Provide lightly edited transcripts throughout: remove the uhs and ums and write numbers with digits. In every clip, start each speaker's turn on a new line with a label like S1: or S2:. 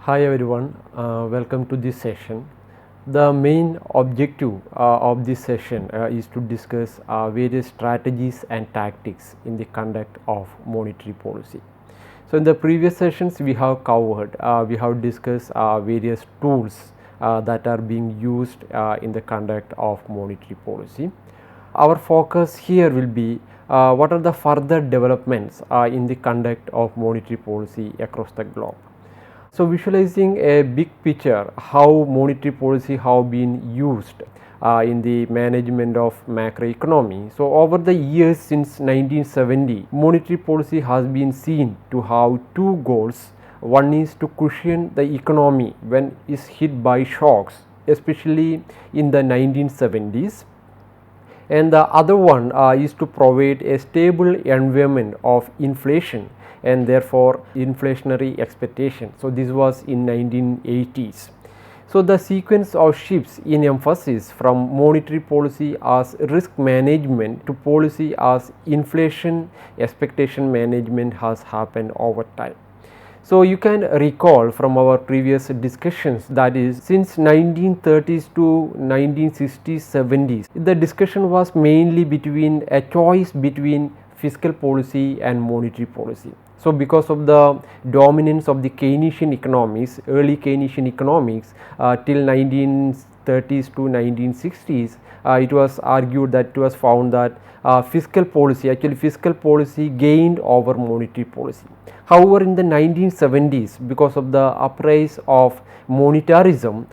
S1: Hi everyone, welcome to this session. The main objective of this session is to discuss various strategies and tactics in the conduct of monetary policy. So, in the previous sessions we have covered, we have discussed various tools that are being used in the conduct of monetary policy. Our focus here will be what are the further developments in the conduct of monetary policy across the globe. So, visualizing a big picture how monetary policy have been used in the management of macroeconomy. So, over the years since 1970, monetary policy has been seen to have two goals. One is to cushion the economy when it is hit by shocks, especially in the 1970s, and the other one is to provide a stable environment of inflation and therefore inflationary expectation. So, this was in 1980s. So, the sequence of shifts in emphasis from monetary policy as risk management to policy as inflation expectation management has happened over time. So, you can recall from our previous discussions, that is since 1930s to 1960s 70s, the discussion was mainly between a choice between fiscal policy and monetary policy. So, because of the dominance of the Keynesian economics, early Keynesian economics till 1930s to 1960s, it was argued that it was found that fiscal policy gained over monetary policy. However, in the 1970s, because of the uprise of monetarism,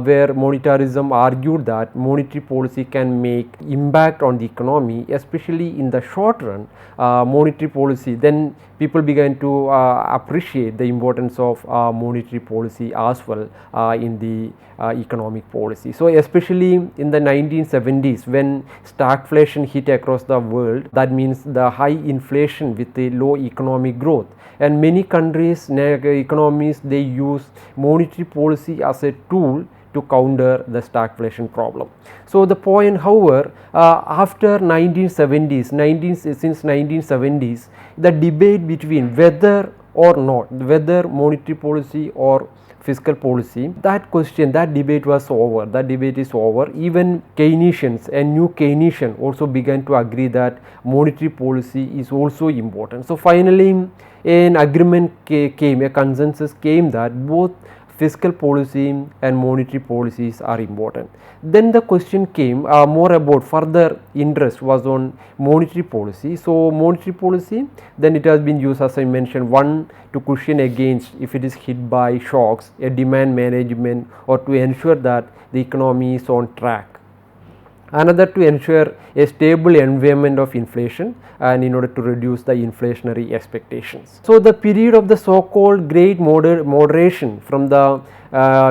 S1: where monetarism argued that monetary policy can make impact on the economy, especially in the short run, monetary policy, then people began to appreciate the importance of monetary policy as well in the economic policy. So, especially in the 1970s, when stagflation hit across the world, that means the high inflation with the low economic growth, and many countries economies, they use monetary policy as a tool to counter the stagflation problem. So, the point, however, after 1970s, since 1970s, the debate between whether or not, whether monetary policy or fiscal policy, that question, that debate was over, that debate is over. Even Keynesians and new Keynesian also began to agree that monetary policy is also important. So, finally an agreement came, a consensus came that both fiscal policy and monetary policies are important. Then the question came more about further interest was on monetary policy. So, monetary policy, then it has been used, as I mentioned, one to cushion against if it is hit by shocks, a demand management, or to ensure that the economy is on track. Another to ensure a stable environment of inflation and in order to reduce the inflationary expectations. So, the period of the so called great moderation from the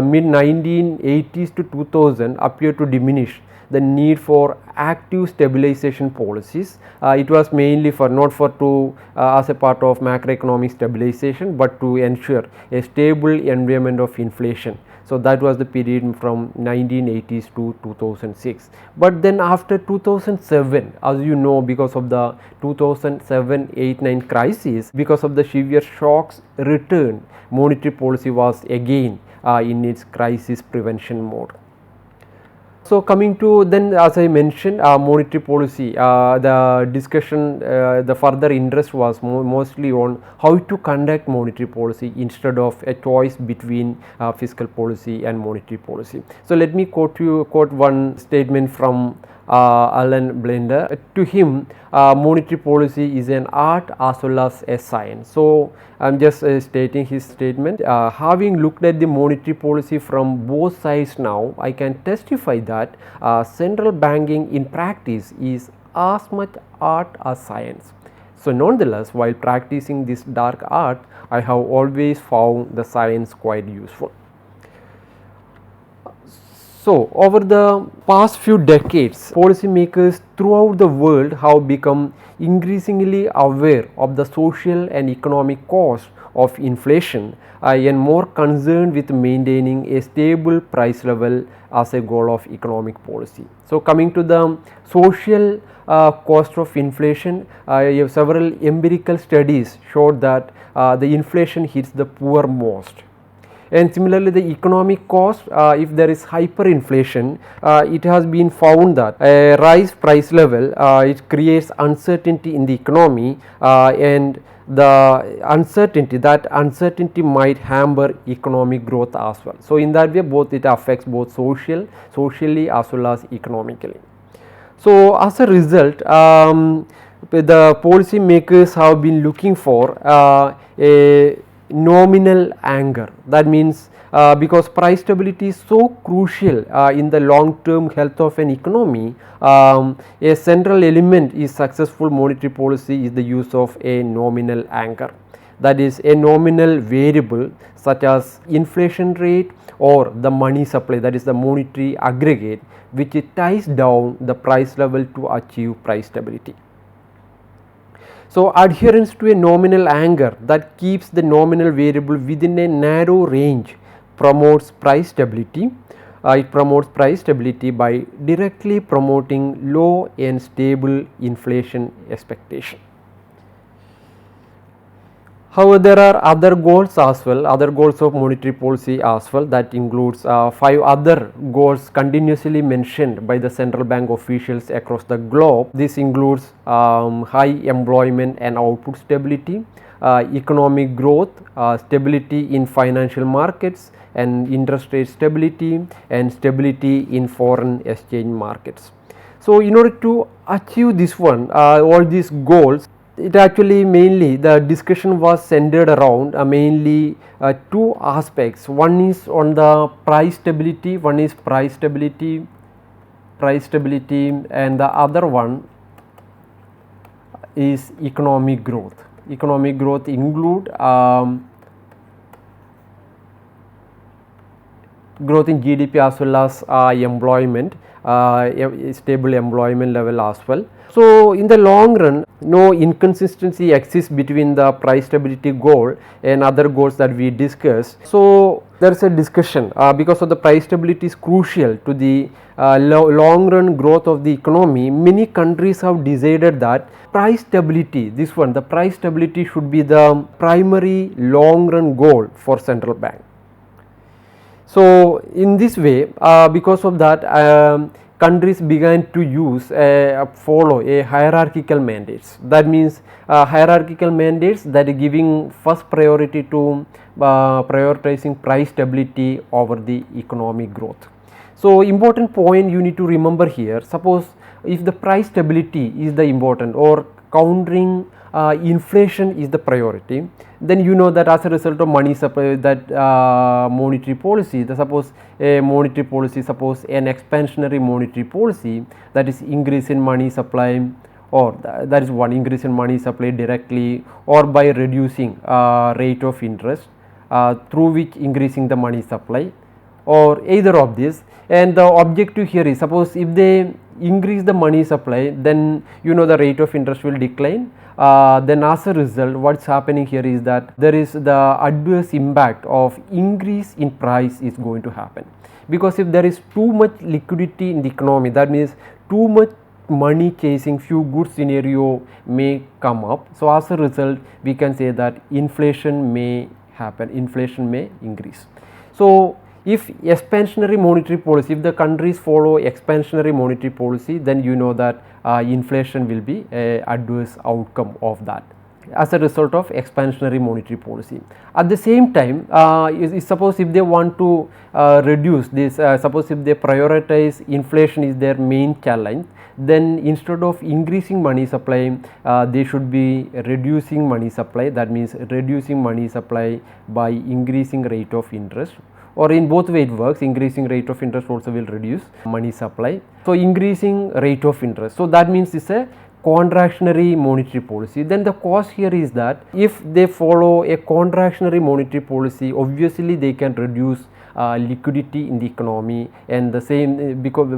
S1: mid 1980s to 2000 appeared to diminish the need for active stabilization policies. It was mainly for not for to as a part of macroeconomic stabilization, but to ensure a stable environment of inflation. So, that was the period from 1980s to 2006. But then after 2007, as you know, because of the 2007-8-9 crisis, because of the severe shocks return, monetary policy was again in its crisis prevention mode. So, coming to then, as I mentioned, monetary policy, the discussion, the further interest was mostly on how to conduct monetary policy instead of a choice between fiscal policy and monetary policy. So, let me quote one statement from Alan Blender. To him, monetary policy is an art as well as a science. So, I am just stating his statement. Having looked at the monetary policy from both sides now, I can testify that central banking in practice is as much art as science. So, nonetheless, while practicing this dark art, I have always found the science quite useful. So, over the past few decades, policymakers throughout the world have become increasingly aware of the social and economic cost of inflation and more concerned with maintaining a stable price level as a goal of economic policy. So, coming to the social cost of inflation, several empirical studies showed that the inflation hits the poor most. And similarly, the economic cost, if there is hyperinflation, it has been found that a rise price level, it creates uncertainty in the economy, and the uncertainty might hamper economic growth as well. So in that way, both it affects both socially as well as economically. So as a result, the policy makers have been looking for a nominal anchor. That means because price stability is so crucial in the long term health of an economy, a central element is successful monetary policy is the use of a nominal anchor. That is a nominal variable such as inflation rate or the money supply, that is the monetary aggregate, which ties down the price level to achieve price stability. So adherence to a nominal anchor that keeps the nominal variable within a narrow range promotes price stability. It promotes price stability by directly promoting low and stable inflation expectation. However, there are other goals as well, other goals of monetary policy as well, that includes 5 other goals continuously mentioned by the central bank officials across the globe. This includes high employment and output stability, economic growth, stability in financial markets, and interest rate stability, and stability in foreign exchange markets. So in order to achieve this one, all these goals, it actually mainly the discussion was centered around mainly 2 aspects. One is on the price stability, and the other one is economic growth. Economic growth include growth in GDP as well as employment, stable employment level as well. So in the long run, no inconsistency exists between the price stability goal and other goals that we discussed. So there is a discussion because of the price stability is crucial to the long run growth of the economy. Many countries have decided that price stability, the price stability should be the primary long run goal for central bank. So in this way, because of that, countries began to follow a hierarchical mandates. That means hierarchical mandates that are giving first priority to prioritizing price stability over the economic growth. So important point you need to remember here, suppose if the price stability is the important or countering inflation is the priority, then you know that as a result of money supply, that monetary policy, suppose an expansionary monetary policy, that is increase in money supply, or that is one, increase in money supply directly or by reducing rate of interest through which increasing the money supply, or either of this. And the objective here is, suppose if they increase the money supply, then you know the rate of interest will decline. Then as a result, what's happening here is that there is the adverse impact of increase in price is going to happen, because if there is too much liquidity in the economy, that means too much money chasing few goods scenario may come up. So as a result, we can say that inflation may happen, inflation may increase. So if expansionary monetary policy, if the countries follow expansionary monetary policy, then you know that inflation will be a adverse outcome of that as a result of expansionary monetary policy. At the same time, suppose if they want to reduce this, suppose if they prioritize inflation is their main challenge, then instead of increasing money supply, they should be reducing money supply. That means reducing money supply by increasing rate of interest, or in both way it works. Increasing rate of interest also will reduce money supply. So increasing rate of interest, so that means it's a contractionary monetary policy. Then the cause here is that if they follow a contractionary monetary policy, obviously they can reduce liquidity in the economy, and the same because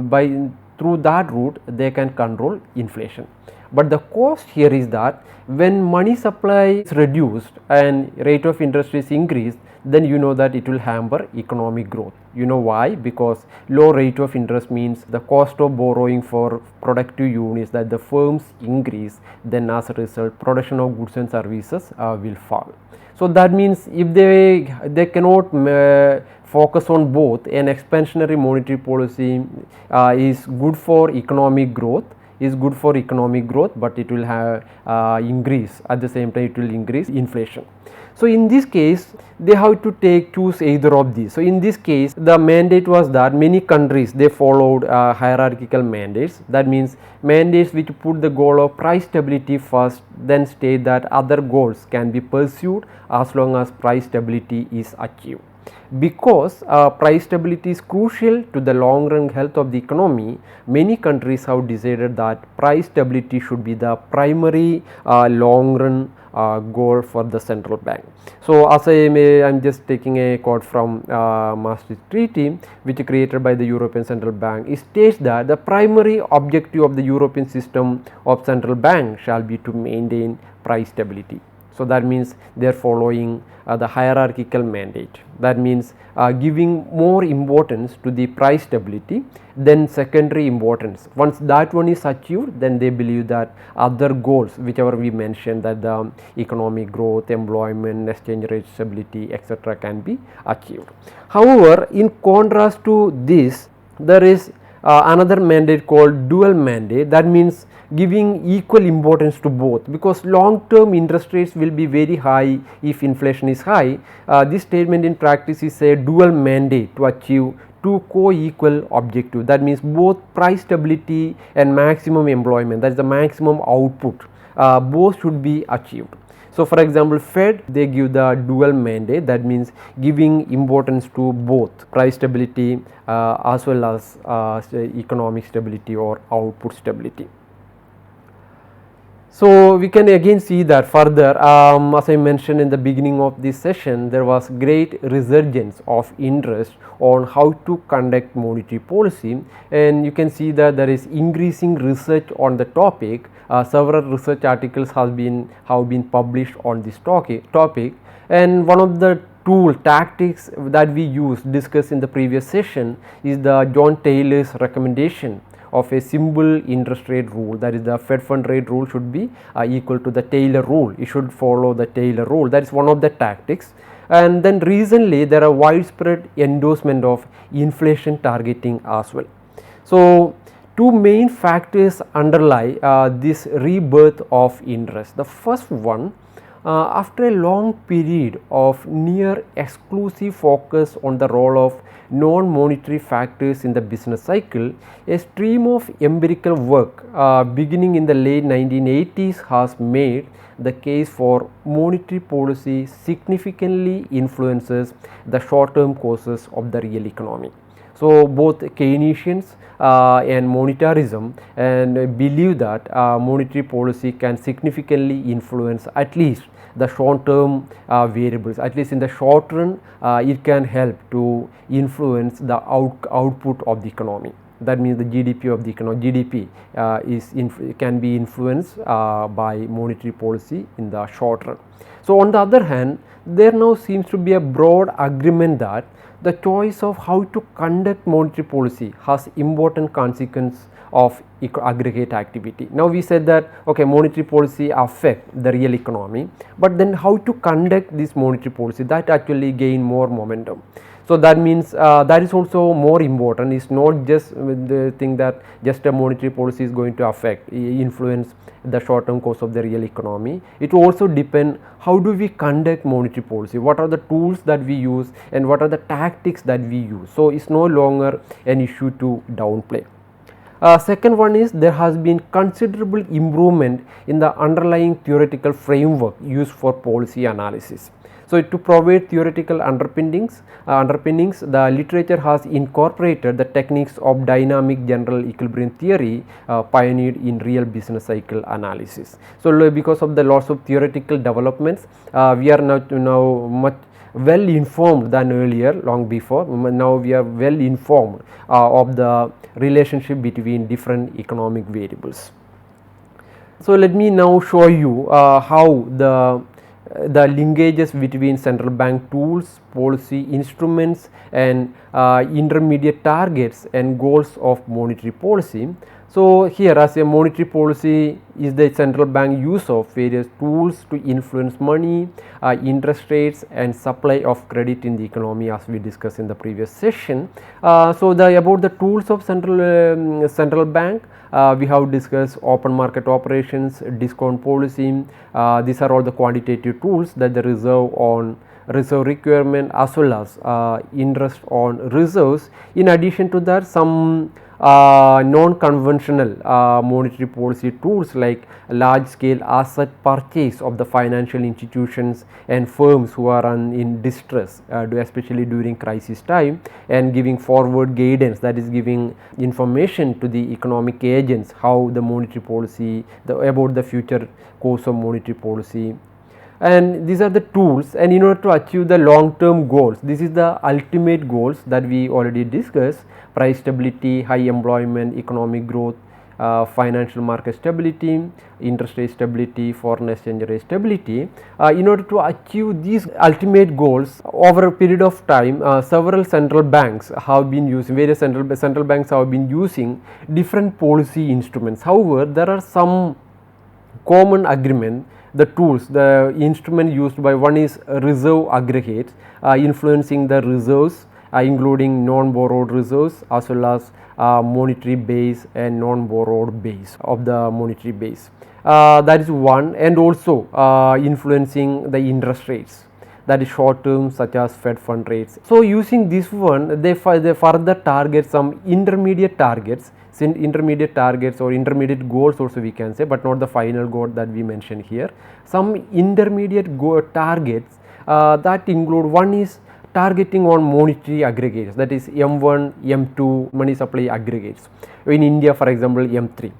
S1: through that route they can control inflation. but the cost here is that when money supply is reduced and rate of interest is increased, then you know that it will hamper economic growth. You know why? Because low rate of interest means the cost of borrowing for productive units that the firms increase, then as a result production of goods and services will fall. So that means if they cannot focus on both, an expansionary monetary policy is good for economic growth, but it will have increase at the same time, it will increase inflation. So in this case they have to choose either of these. So in this case the mandate was that many countries they followed hierarchical mandates. That means mandates which put the goal of price stability first, then state that other goals can be pursued as long as price stability is achieved. Because price stability is crucial to the long run health of the economy, many countries have decided that price stability should be the primary long run goal for the central bank. So as I am just taking a quote from Maastricht Treaty, which created by the European Central Bank. It states that the primary objective of the European system of central bank shall be to maintain price stability. So that means they are following the hierarchical mandate. That means giving more importance to the price stability than secondary importance. Once that one is achieved, then they believe that other goals whichever we mentioned, that the economic growth, employment, exchange rate stability, etc. can be achieved. However, in contrast to this, there is another mandate called dual mandate. That means giving equal importance to both, because long term interest rates will be very high if inflation is high. This statement in practice is a dual mandate to achieve two co-equal objectives. That means both price stability and maximum employment, that is the maximum output, both should be achieved. So for example, Fed they give the dual mandate, that means giving importance to both price stability as well as economic stability or output stability. So we can again see that further, as I mentioned in the beginning of this session, there was great resurgence of interest on how to conduct monetary policy, and you can see that there is increasing research on the topic. Several research articles have been published on this topic, and one of the tactics that we discussed in the previous session is the John Taylor's recommendation of a simple interest rate rule, that is the Fed fund rate rule should be equal to the Taylor rule. It should follow the Taylor rule. That is one of the tactics. And then recently there are widespread endorsement of inflation targeting as well. So two main factors underlie this rebirth of interest. The first one, after a long period of near exclusive focus on the role of non-monetary factors in the business cycle, a stream of empirical work beginning in the late 1980s has made the case for monetary policy significantly influences the short-term courses of the real economy. So both Keynesians and monetarism and believe that monetary policy can significantly influence at least the short term variables. At least in the short run, it can help to influence the output of the economy. That means the GDP of the economy. GDP can be influenced by monetary policy in the short run. So on the other hand, there now seems to be a broad agreement that the choice of how to conduct monetary policy has important consequence of aggregate activity. Now we said that okay, monetary policy affect the real economy, but then how to conduct this monetary policy, that actually gain more momentum. So that means that is also more important. It's not just the thing that just a monetary policy is going to influence the short term course of the real economy. It also depend how do we conduct monetary policy, what are the tools that we use and what are the tactics that we use. So it's no longer an issue to downplay. Second one is there has been considerable improvement in the underlying theoretical framework used for policy analysis. So to provide theoretical underpinnings, the literature has incorporated the techniques of dynamic general equilibrium theory pioneered in real business cycle analysis. So because of the lots of theoretical developments, we are now much well informed than earlier, long before. Now we are well informed of the relationship between different economic variables. So, let me now show you how the linkages between central bank tools, policy instruments and intermediate targets and goals of monetary policy. So, here as a monetary policy is the central bank use of various tools to influence money, interest rates and supply of credit in the economy, as we discussed in the previous session. So, about the tools of central bank, we have discussed open market operations, discount policy. These are all the quantitative tools that the reserve requirement as well as interest on reserves. In addition to that, some non-conventional monetary policy tools like large scale asset purchase of the financial institutions and firms who are in distress, especially during crisis time, and giving forward guidance, that is giving information to the economic agents how the monetary policy, about the future course of monetary policy. And these are the tools, and in order to achieve the long term goals, this is the ultimate goals that we already discussed: price stability, high employment, economic growth, financial market stability, interest rate stability, foreign exchange rate stability. In order to achieve these ultimate goals over a period of time, several central banks have been using, various central banks have been using different policy instruments. However, there are some common agreement. The tools, the instrument used by, one is reserve aggregates, influencing the reserves, including non-borrowed reserves as well as monetary base and non-borrowed base of the monetary base. That is one, and also influencing the interest rates, that is short term such as Fed fund rates. So, using this one, they further target some intermediate targets, or intermediate goals also we can say, but not the final goal that we mentioned here. Some intermediate targets that include, one is targeting on monetary aggregates, that is M1, M2 money supply aggregates. In India, for example, M3.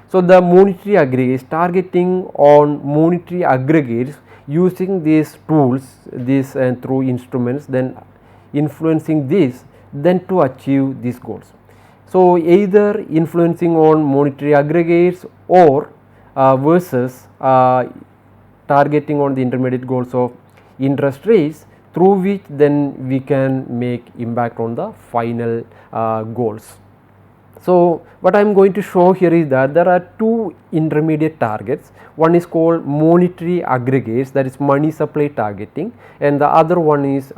S1: So, the monetary aggregates, targeting on monetary aggregates using these tools, and through instruments, then influencing this, then to achieve these goals. So, either influencing on monetary aggregates or versus targeting on the intermediate goals of interest rates, through which then we can make impact on the final goals. So, what I am going to show here is that there are two intermediate targets. One is called monetary aggregates, that is money supply targeting, and the other one is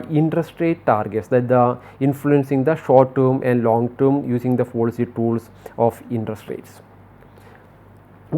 S1: interest rate targets, that the influencing the short term and long term using the policy tools of interest rates.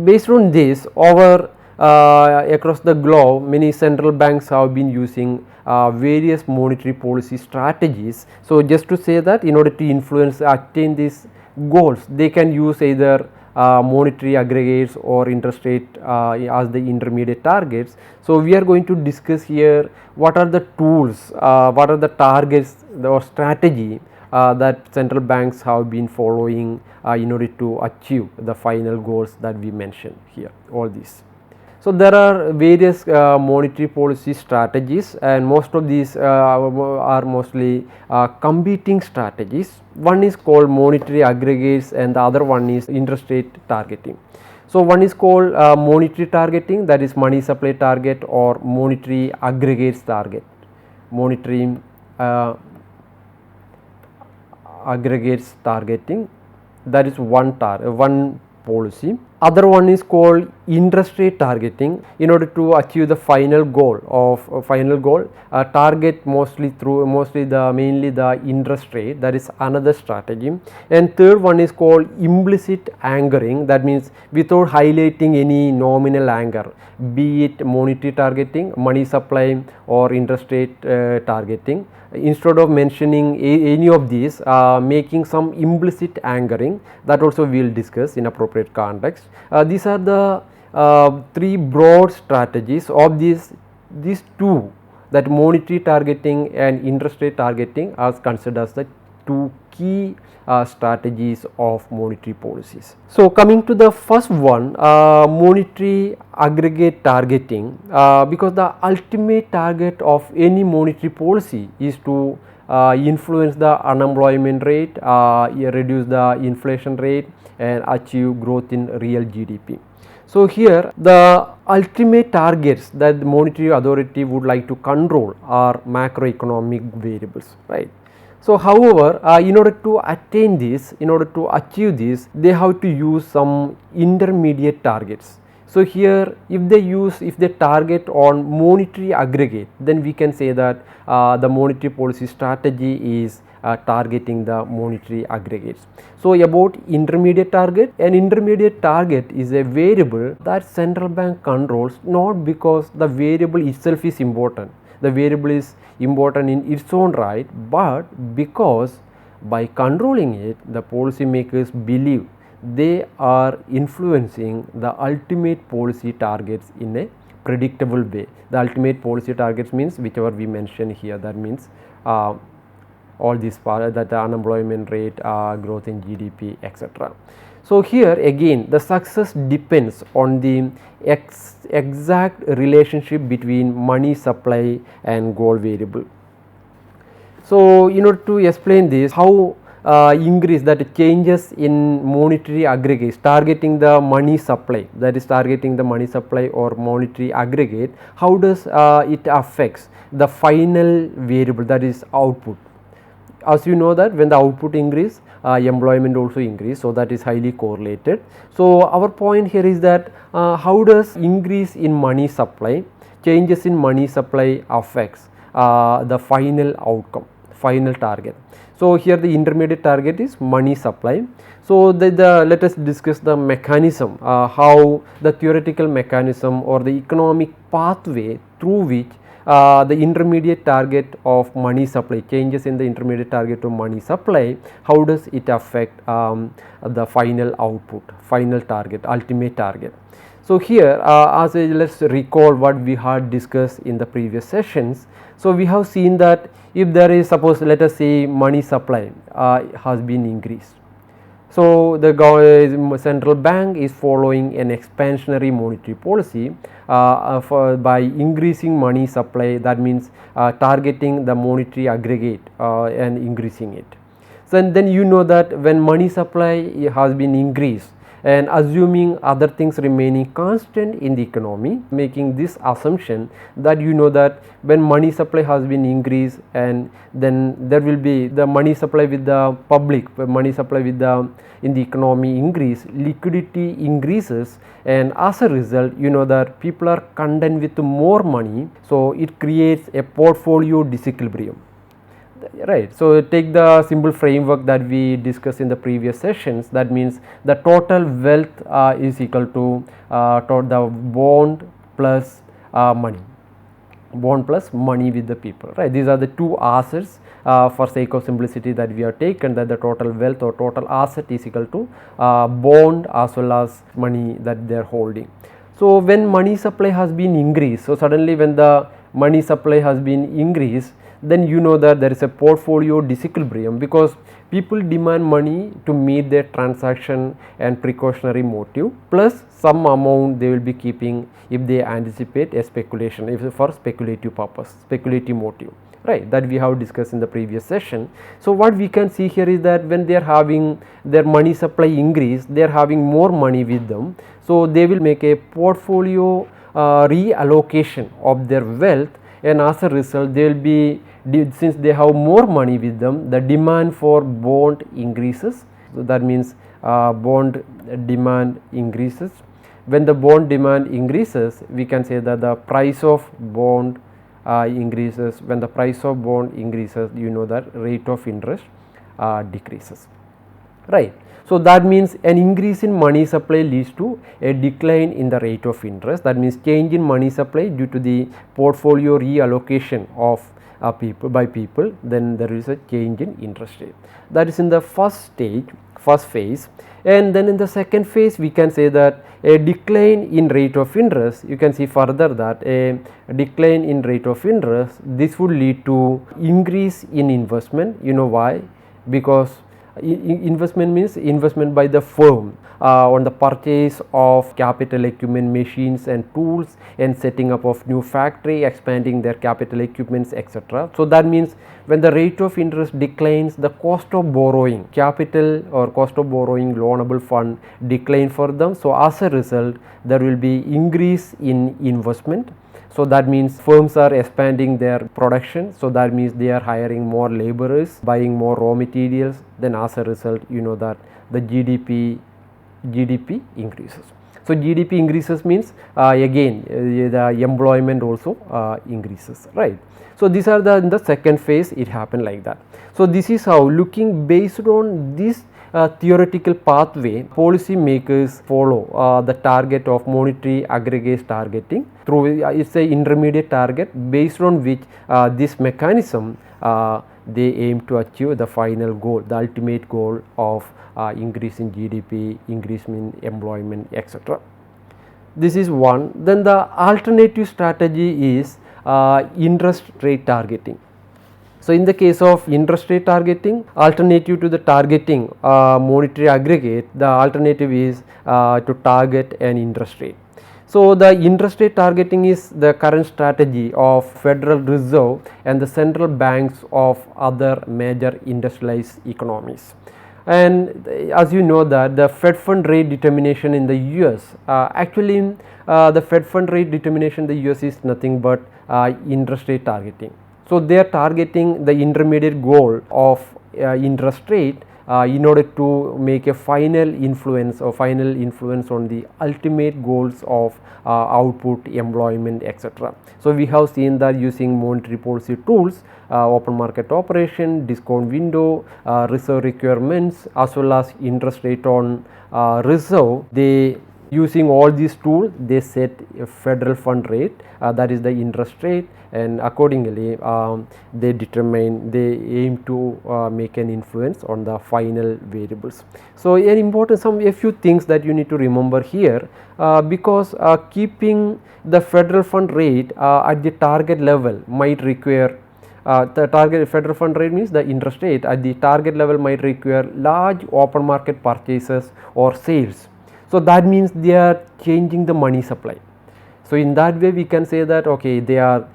S1: Based on this, over across the globe, many central banks have been using various monetary policy strategies. So, just to say that in order to influence, attain these goals, they can use either monetary aggregates or interest rate as the intermediate targets. So, we are going to discuss here what are the tools, what are the targets or strategy that central banks have been following in order to achieve the final goals that we mentioned here, all these. So, there are various monetary policy strategies, and most of these are mostly competing strategies. One is called monetary aggregates and the other one is interest rate targeting. So, one is called monetary targeting, that is money supply target, or monetary aggregates target, monetary aggregates targeting, that is one policy. Other one is called interest rate targeting. In order to achieve the final goal target mainly the interest rate, that is another strategy. And third one is called implicit anchoring, that means without highlighting any nominal anchor, be it monetary targeting, money supply or interest rate targeting. Instead of mentioning any of these, making some implicit anchoring, that also we will discuss in appropriate context. These are the three broad strategies of these two, that monetary targeting and interest rate targeting are considered as the two key strategies of monetary policies. So, coming to the first one, monetary aggregate targeting, because the ultimate target of any monetary policy is to influence the unemployment rate, reduce the inflation rate and achieve growth in real GDP. So, here the ultimate targets that the monetary authority would like to control are macroeconomic variables, right. So, however, in order to attain this, in order to achieve this, they have to use some intermediate targets. So, here if they target on monetary aggregate, then we can say that the monetary policy strategy is targeting the monetary aggregates. So, about intermediate target, an intermediate target is a variable that central bank controls, not because the variable itself is important, the variable is important in its own right, but because by controlling it the policy makers believe they are influencing the ultimate policy targets in a predictable way. The ultimate policy targets means whichever we mention here, that means all these part, that the unemployment rate, growth in GDP, etc. So, here again the success depends on the exact relationship between money supply and goal variable. So, in order to explain this, how increase, that changes in monetary aggregates targeting the money supply, that is targeting the money supply or monetary aggregate, how does it affects the final variable, that is output. As you know that when the output increase, employment also increase, so that is highly correlated. So, our point here is that how does increase in money supply, changes in money supply affects the final outcome, final target. So, here the intermediate target is money supply. So, let us discuss the mechanism, how the theoretical mechanism or the economic pathway through which the intermediate target of money supply, changes in the intermediate target of money supply, how does it affect the final output, final target, ultimate target. So, here let us recall what we had discussed in the previous sessions. So, we have seen that if there is, suppose let us say money supply has been increased. So, the central bank is following an expansionary monetary policy by increasing money supply, that means targeting the monetary aggregate and increasing it. So, and then you know that when money supply has been increased and assuming other things remaining constant in the economy, making this assumption that you know that when money supply has been increased and then there will be the money supply with the public, money supply with the in the economy increase, liquidity increases, and as a result you know that people are content with more money. So, it creates a portfolio disequilibrium, right. So, take the simple framework that we discussed in the previous sessions, that means the total wealth is equal to the bond plus money, bond plus money with the people, right. These are the two assets for sake of simplicity that we have taken, that the total wealth or total asset is equal to bond as well as money that they are holding. So, when money supply has been increased, so suddenly when the money supply has been increased, then you know that there is a portfolio disequilibrium, because people demand money to meet their transaction and precautionary motive, plus some amount they will be keeping if they anticipate a speculation, if for speculative purpose, speculative motive, right, that we have discussed in the previous session. So, what we can see here is that when they are having their money supply increase, they are having more money with them. So, they will make a portfolio reallocation of their wealth, and as a result they will be, since they have more money with them, the demand for bond increases. So, that means bond demand increases. When the bond demand increases, we can say that the price of bond increases. When the price of bond increases, you know that rate of interest decreases, right. So, that means an increase in money supply leads to a decline in the rate of interest, that means change in money supply due to the portfolio reallocation of people by people, then there is a change in interest rate. That is in the first stage, first phase. And then in the second phase we can say that a decline in rate of interest, you can see further that a decline in rate of interest, this would lead to increase in investment. You know why? Because Investment means investment by the firm on the purchase of capital equipment, machines and tools, and setting up of new factory, expanding their capital equipments, etc. So that means when the rate of interest declines, the cost of borrowing capital or cost of borrowing loanable fund decline for them. So as a result, there will be increase in investment. So that means firms are expanding their production. So that means they are hiring more laborers, buying more raw materials. Then as a result, you know that the GDP increases. So GDP increases means again the employment also increases, right. So these are in the second phase it happened like that. So this is how, looking based on this theoretical pathway, policy makers follow the target of monetary aggregate targeting through it is a intermediate target based on which this mechanism they aim to achieve the final goal, the ultimate goal of increase in GDP, increase in employment, etc. This is one. Then the alternative strategy is interest rate targeting. So in the case of interest rate targeting, alternative to the targeting monetary aggregate, the alternative is to target an interest rate. So the interest rate targeting is the current strategy of Federal Reserve and the central banks of other major industrialized economies. And as you know that the Fed fund rate determination in the US, actually the Fed fund rate determination in the US is nothing but interest rate targeting. So they are targeting the intermediate goal of interest rate in order to make a final influence on the ultimate goals of output, employment, etc. So we have seen that using monetary policy tools, open market operation, discount window, reserve requirements, as well as interest rate on reserve, they using all these tools they set a federal fund rate, that is the interest rate, and accordingly they aim to make an influence on the final variables. So an important a few things that you need to remember here, because keeping the federal fund rate at the target level might require the target federal fund rate means the interest rate at the target level might require large open market purchases or sales. So that means they are changing the money supply. So in that way we can say that okay, they are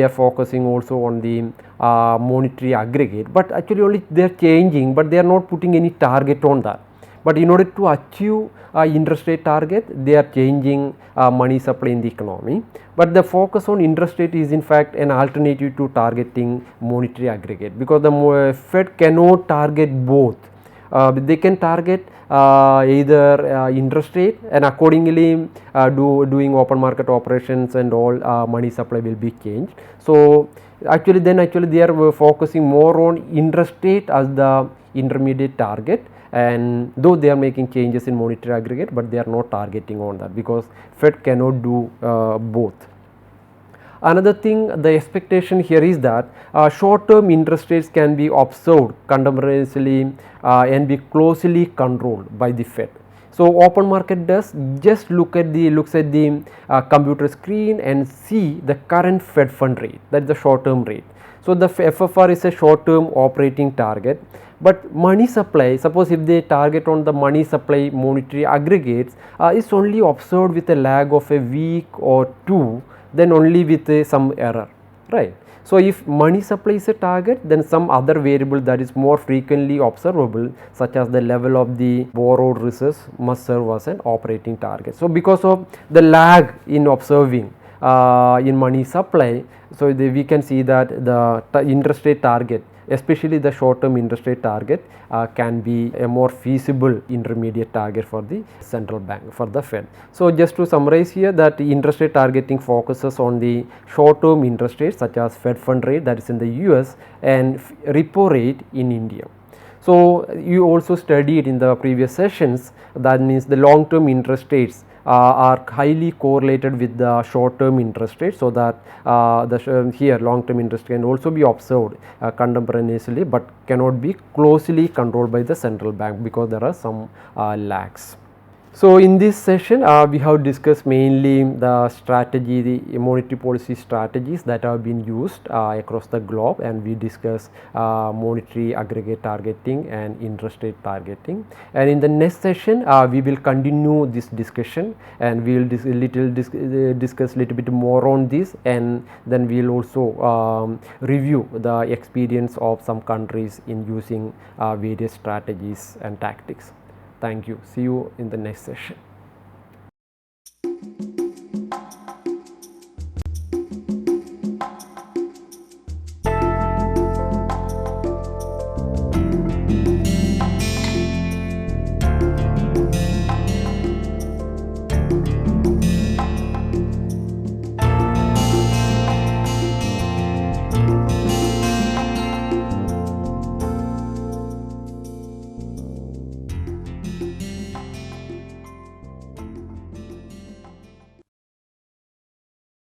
S1: focusing also on the monetary aggregate, but actually only they are changing, but they are not putting any target on that. But in order to achieve interest rate target, they are changing money supply in the economy. But the focus on interest rate is in fact an alternative to targeting monetary aggregate, because the Fed cannot target both. They can target either interest rate, and accordingly doing open market operations and all money supply will be changed. So actually they are focusing more on interest rate as the intermediate target, and though they are making changes in monetary aggregate, but they are not targeting on that because Fed cannot do both. Another thing, the expectation here is that short term interest rates can be observed contemporaneously and be closely controlled by the Fed. So open market does just looks at the computer screen and see the current Fed fund rate, that is the short term rate. So the FFR is a short term operating target, but money supply, suppose if they target on the money supply monetary aggregates is only observed with a lag of a week or two, then only with some error, right. So if money supply is a target, then some other variable that is more frequently observable, such as the level of the borrowed reserves, must serve as an operating target. So because of the lag in observing in money supply, so we can see that the interest rate target, especially the short term interest rate target, can be a more feasible intermediate target for the central bank, for the Fed. So just to summarize here, that interest rate targeting focuses on the short term interest rates such as Fed fund rate, that is in the US, and repo rate in India. So you also studied in the previous sessions, that means the long term interest rates are highly correlated with the short term interest rate, so that here long term interest can also be observed contemporaneously, but cannot be closely controlled by the central bank because there are some lags. So, in this session we have discussed mainly the strategy, the monetary policy strategies that have been used across the globe, and we discuss monetary aggregate targeting and interest rate targeting. And in the next session we will continue this discussion, and we will discuss little bit more on this, and then we will also review the experience of some countries in using various strategies and tactics. Thank you. See you in the next session.